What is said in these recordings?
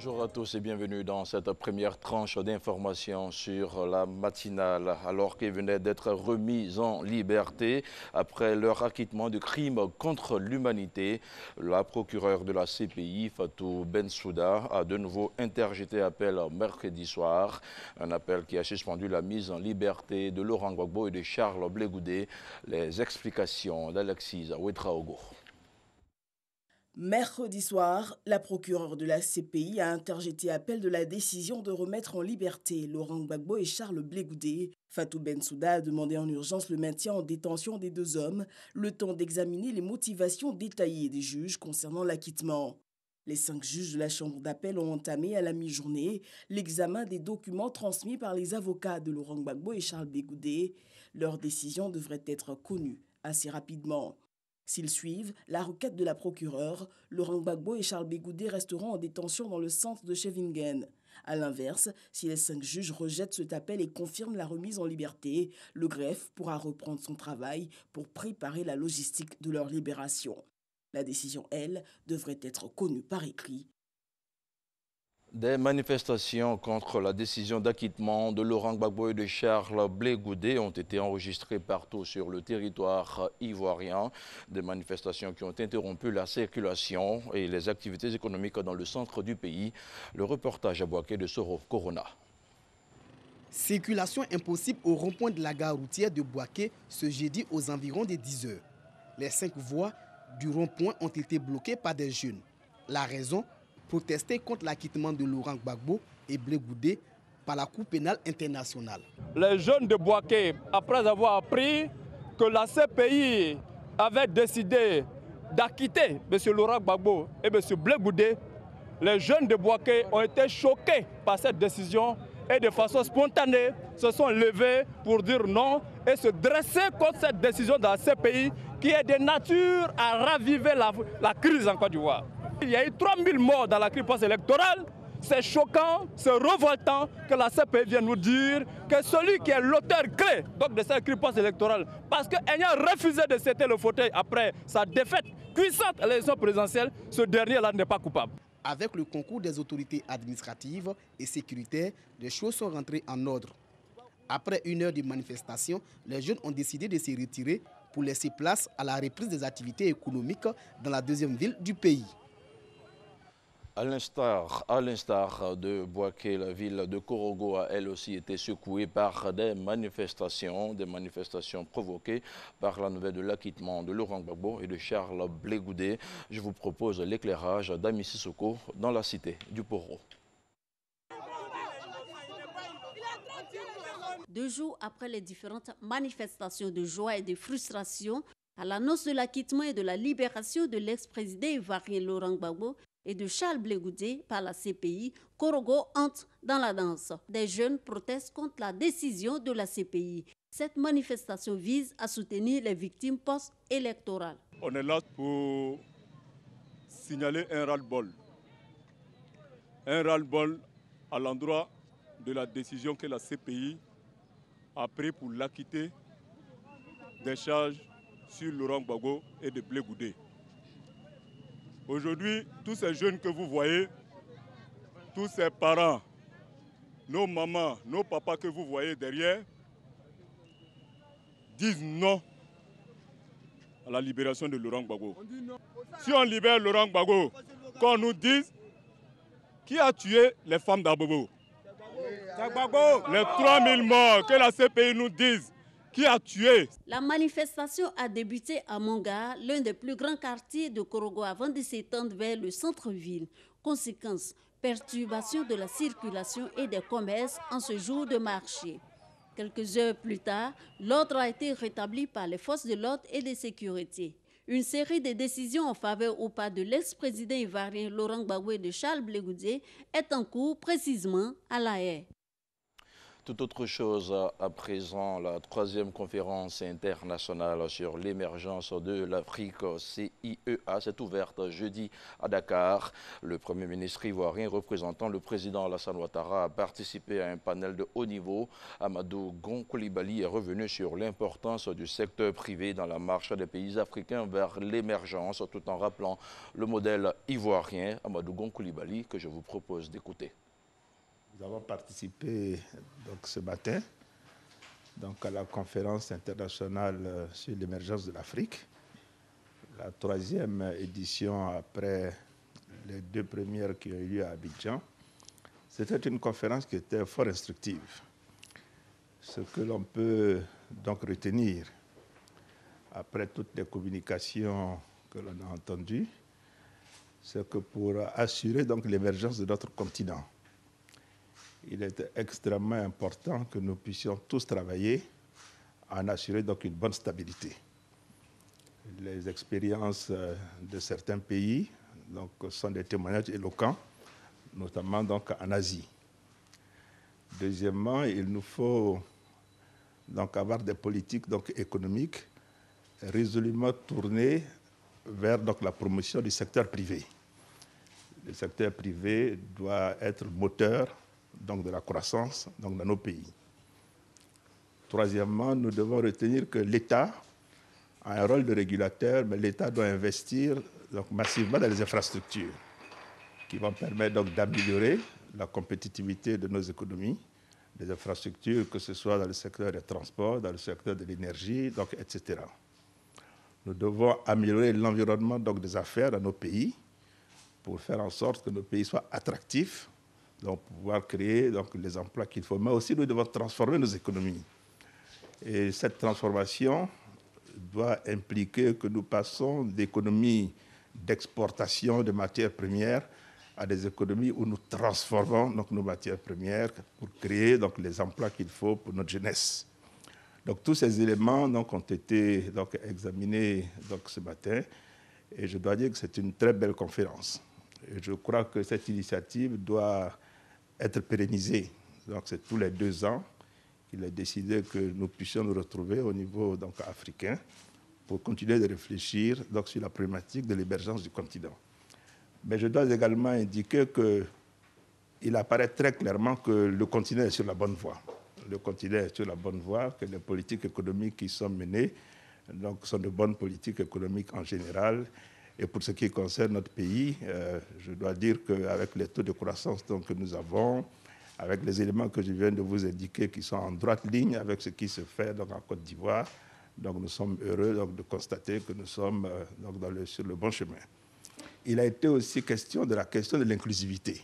Bonjour à tous et bienvenue dans cette première tranche d'informations sur la matinale. Alors qu'ils venaient d'être remis en liberté après leur acquittement de crimes contre l'humanité, la procureure de la CPI, Fatou Bensouda, a de nouveau interjeté appel mercredi soir. Un appel qui a suspendu la mise en liberté de Laurent Gbagbo et de Charles Blé Goudé. Les explications d'Alexis Ouedraogo. Mercredi soir, la procureure de la CPI a interjeté appel de la décision de remettre en liberté Laurent Gbagbo et Charles Blé Goudé. Fatou Bensouda a demandé en urgence le maintien en détention des deux hommes, le temps d'examiner les motivations détaillées des juges concernant l'acquittement. Les 5 juges de la chambre d'appel ont entamé à la mi-journée l'examen des documents transmis par les avocats de Laurent Gbagbo et Charles Blé Goudé. Leur décision devrait être connue assez rapidement. S'ils suivent la requête de la procureure, Laurent Gbagbo et Charles Blé Goudé resteront en détention dans le centre de Scheveningen. A l'inverse, si les 5 juges rejettent cet appel et confirment la remise en liberté, le greffe pourra reprendre son travail pour préparer la logistique de leur libération. La décision, elle, devrait être connue par écrit. Des manifestations contre la décision d'acquittement de Laurent Gbagbo et de Charles Blé Goudé ont été enregistrées partout sur le territoire ivoirien. Des manifestations qui ont interrompu la circulation et les activités économiques dans le centre du pays. Le reportage à Boaké de Soro Corona. Circulation impossible au rond-point de la gare routière de Boaké ce jeudi aux environs des 10 heures. Les 5 voies du rond-point ont été bloquées par des jeunes. La raison ? Protester contre l'acquittement de Laurent Gbagbo et Blé Goudé par la Cour pénale internationale. Les jeunes de Boaké, après avoir appris que la CPI avait décidé d'acquitter M. Laurent Gbagbo et M. Blé Goudé, les jeunes de Boaké ont été choqués par cette décision et de façon spontanée se sont levés pour dire non et se dresser contre cette décision de la CPI qui est de nature à raviver la crise en Côte d'Ivoire. Il y a eu 3000 morts dans la crise post-électorale. C'est choquant, c'est révoltant que la CPI vienne nous dire que celui qui est l'auteur clé donc de cette crise post-électorale, parce qu'ayant refusé de céder le fauteuil après sa défaite puissante à l'élection présidentielle, ce dernier-là n'est pas coupable. Avec le concours des autorités administratives et sécuritaires, les choses sont rentrées en ordre. Après 1 heure de manifestation, les jeunes ont décidé de se retirer pour laisser place à la reprise des activités économiques dans la deuxième ville du pays. À l'instar de Boaké, la ville de Korogo a elle aussi été secouée par des manifestations provoquées par la nouvelle de l'acquittement de Laurent Gbagbo et de Charles Blé Goudé. Je vous propose l'éclairage d'Ami Sissoko dans la cité du Poro. 2 jours après les différentes manifestations de joie et de frustration, à l'annonce de l'acquittement et de la libération de l'ex-président ivoirien Laurent Gbagbo et de Charles Blé Goudé par la CPI, Korogo entre dans la danse. Des jeunes protestent contre la décision de la CPI. Cette manifestation vise à soutenir les victimes post-électorales. On est là pour signaler un ras-le-bol. Un ras-le-bol à l'endroit de la décision que la CPI a prise pour l'acquitter des charges sur Laurent Gbagbo et de Blé Goudé. Aujourd'hui, tous ces jeunes que vous voyez, tous ces parents, nos mamans, nos papas que vous voyez derrière, disent non à la libération de Laurent Gbagbo. Si on libère Laurent Gbagbo, qu'on nous dise qui a tué les femmes d'Abobo. Les 3000 morts, que la CPI nous dise. Qui a tué? La manifestation a débuté à Monga, l'un des plus grands quartiers de Korogo, avant de s'étendre vers le centre-ville. Conséquence, perturbation de la circulation et des commerces en ce jour de marché. Quelques heures plus tard, l'ordre a été rétabli par les forces de l'ordre et de sécurité. Une série de décisions en faveur ou pas de l'ex-président ivoirien Laurent Gbagbo et de Charles Blé Goudé est en cours précisément à La Haye. Tout autre chose à présent, la troisième conférence internationale sur l'émergence de l'Afrique, CIEA, s'est ouverte jeudi à Dakar. Le Premier ministre ivoirien représentant le président Alassane Ouattara a participé à un panel de haut niveau. Amadou Gon Coulibaly est revenu sur l'importance du secteur privé dans la marche des pays africains vers l'émergence, tout en rappelant le modèle ivoirien. Amadou Gon Coulibaly, que je vous propose d'écouter. Nous avons participé donc, ce matin à la conférence internationale sur l'émergence de l'Afrique, la troisième édition après les deux premières qui ont eu lieu à Abidjan. C'était une conférence qui était fort instructive. Ce que l'on peut donc retenir après toutes les communications que l'on a entendues, c'est que pour assurer donc l'émergence de notre continent, il est extrêmement important que nous puissions tous travailler à en assurer donc une bonne stabilité. Les expériences de certains pays donc, sont des témoignages éloquents, notamment donc, en Asie. Deuxièmement, il nous faut donc, avoir des politiques donc, économiques résolument tournées vers donc, la promotion du secteur privé. Le secteur privé doit être moteur donc de la croissance donc dans nos pays. Troisièmement, nous devons retenir que l'État a un rôle de régulateur, mais l'État doit investir donc massivement dans les infrastructures qui vont permettre donc d'améliorer la compétitivité de nos économies, des infrastructures, que ce soit dans le secteur des transports, dans le secteur de l'énergie, donc, etc. Nous devons améliorer l'environnement donc des affaires dans nos pays pour faire en sorte que nos pays soient attractifs, donc pouvoir créer donc, les emplois qu'il faut. Mais aussi, nous devons transformer nos économies. Et cette transformation doit impliquer que nous passons d'économies d'exportation de matières premières à des économies où nous transformons donc, nos matières premières pour créer donc, les emplois qu'il faut pour notre jeunesse. Donc, tous ces éléments donc, ont été donc, examinés donc, ce matin. Et je dois dire que c'est une très belle conférence. Et je crois que cette initiative doit être pérennisée. Donc, c'est tous les 2 ans qu'il est décidé que nous puissions nous retrouver au niveau donc, africain pour continuer de réfléchir donc, sur la problématique de l'émergence du continent. Mais je dois également indiquer qu'il apparaît très clairement que le continent est sur la bonne voie. Le continent est sur la bonne voie, que les politiques économiques qui sont menées donc, sont de bonnes politiques économiques en général. Et pour ce qui concerne notre pays, je dois dire qu'avec les taux de croissance donc, que nous avons, avec les éléments que je viens de vous indiquer qui sont en droite ligne avec ce qui se fait donc, en Côte d'Ivoire, donc nous sommes heureux donc, de constater que nous sommes donc, sur le bon chemin. Il a été aussi question de l'inclusivité.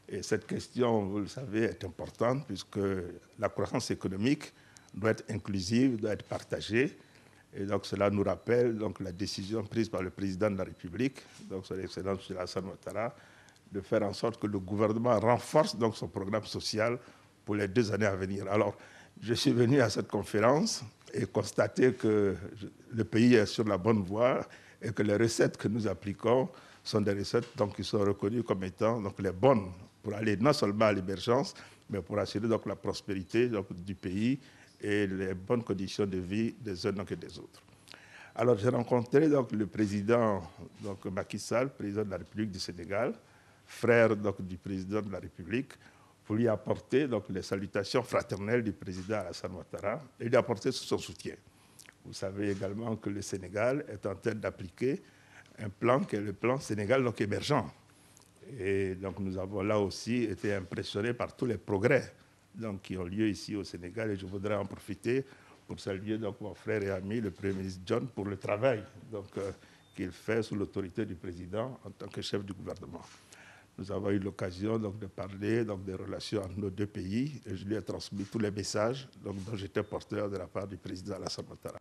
Et cette question, vous le savez, est importante puisque la croissance économique doit être inclusive, doit être partagée. Et donc cela nous rappelle donc, la décision prise par le président de la République, donc son Excellence M. Alassane Ouattara, de faire en sorte que le gouvernement renforce donc, son programme social pour les 2 années à venir. Alors, je suis venu à cette conférence et constater que le pays est sur la bonne voie et que les recettes que nous appliquons sont des recettes donc, qui sont reconnues comme étant donc, les bonnes pour aller non seulement à l'émergence, mais pour assurer donc, la prospérité donc, du pays et les bonnes conditions de vie des uns et des autres. Alors, j'ai rencontré donc, le président donc, Macky Sall, président de la République du Sénégal, frère donc, du président de la République, pour lui apporter donc, les salutations fraternelles du président Alassane Ouattara et lui apporter son soutien. Vous savez également que le Sénégal est en train d'appliquer un plan qui est le plan Sénégal donc, émergent. Et donc, nous avons là aussi été impressionnés par tous les progrès donc, qui ont lieu ici au Sénégal. Et je voudrais en profiter pour saluer donc, mon frère et ami, le Premier ministre John, pour le travail qu'il fait sous l'autorité du président en tant que chef du gouvernement. Nous avons eu l'occasion donc, de parler donc, des relations entre nos 2 pays et je lui ai transmis tous les messages donc, dont j'étais porteur de la part du président Alassane Ouattara.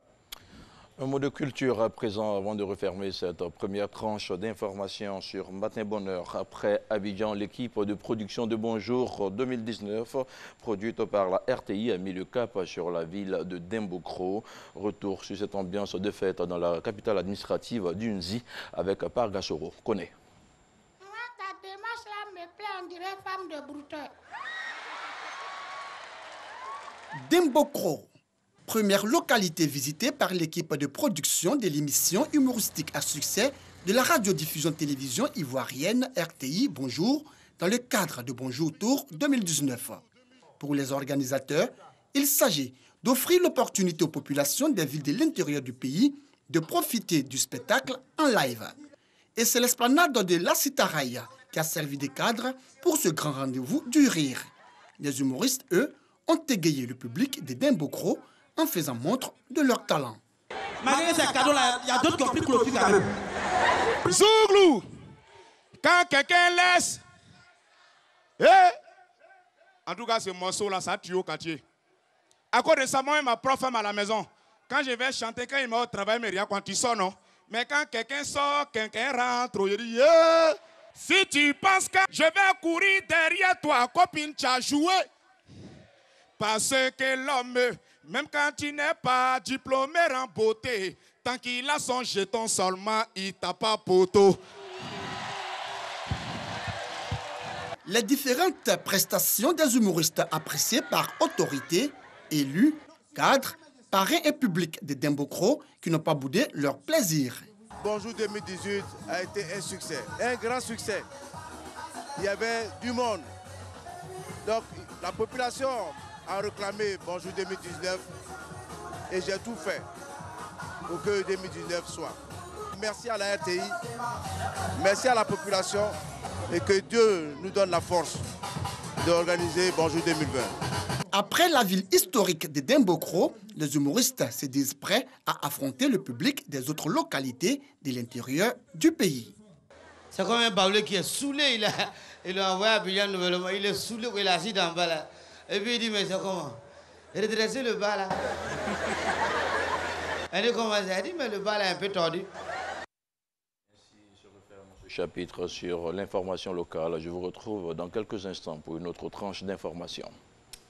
Un mot de culture à présent avant de refermer cette première tranche d'informations sur Matin Bonheur. Après Abidjan, l'équipe de production de Bonjour 2019, produite par la RTI, a mis le cap sur la ville de Dembokro. Retour sur cette ambiance de fête dans la capitale administrative d'Unzi avec Pargasoro. Connais. Ta démarche là me plaît, on dirait femme de brouteur. Dembokro, première localité visitée par l'équipe de production de l'émission humoristique à succès de la radiodiffusion-télévision ivoirienne RTI Bonjour dans le cadre de Bonjour Tour 2019. Pour les organisateurs, il s'agit d'offrir l'opportunité aux populations des villes de l'intérieur du pays de profiter du spectacle en live. Et c'est l'esplanade de la Citaraya qui a servi de cadre pour ce grand rendez-vous du rire. Les humoristes, eux, ont égayé le public de Dembokro en faisant montre de leur talent. Malgré ces cadeaux-là, il y a d'autres qui ont pris clôture quand même. Zouglou, quand quelqu'un laisse, en tout cas ce morceau-là, ça tue au quartier. À cause de ça, moi, ma prof femme à la maison, quand je vais chanter, quand il m'a au travail, mais rien quand il sort, non. Mais quand quelqu'un sort, quelqu'un rentre, je dis, si tu penses que je vais courir derrière toi, copine, tu as joué. Parce que l'homme, même quand il n'est pas diplômé en beauté, tant qu'il a son jeton seulement, il tape pas poteau. Les différentes prestations des humoristes appréciées par autorités, élus, cadres, parrains et publics de Dembokro qui n'ont pas boudé leur plaisir. Bonjour 2018 a été un succès, un grand succès. Il y avait du monde. Donc la population a réclamé Bonjour 2019 et j'ai tout fait pour que 2019 soit. Merci à la RTI, merci à la population et que Dieu nous donne la force d'organiser Bonjour 2020. Après la ville historique de Dembokro, les humoristes se disent prêts à affronter le public des autres localités de l'intérieur du pays. C'est comme un baoulé qui est saoulé, il a envoyé à Abidjan nouvellement, il est saoulé, il est assis en bas là. Et puis il dit, mais c'est comment? Redresser le bas là. Elle dit, comment ça? Elle dit, mais le bas là est un peu tordu. Chapitre sur l'information locale. Je vous retrouve dans quelques instants pour une autre tranche d'information.